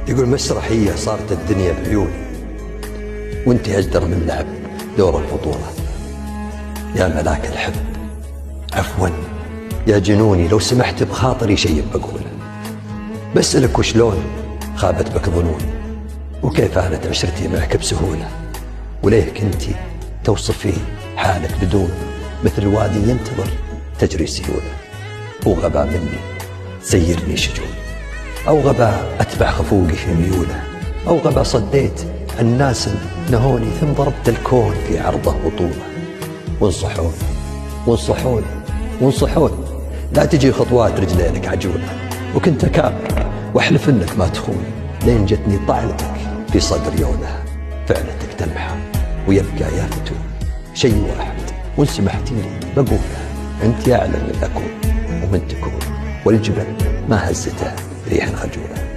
يقول مسرحية صارت الدنيا بعيوني وانت أجدر من لعب دور البطولة. يا ملاك الحب عفوا يا جنوني، لو سمحت بخاطري شيء بقوله، بسألك وشلون خابت بك ظنوني، وكيف آلت عشرتي معك بسهولة، وليه كنتي توصفي حالك بدون مثل وادي ينتظر تجري سيوله. هو غباء مني سيرني شجون، أو غباء أتبع خفوقي في ميوله، أو غباء صديت عن ناس نهوني ثم ضربت الكون في عرضه بطوله. وانصحوني وانصحوني وانصحوني، لا تجي خطوات رجلينك عجولة، وكنت أكابر واحلف انك ما تخوني، لين جتني طعنتك في صدر يولها. فعلتك تنحى ويبقى يا فتون شيء واحد، وان سمحتي لي بقوله، انت اعلم من اكون ومن تكون، والجبل ما هزته ريح خجوله.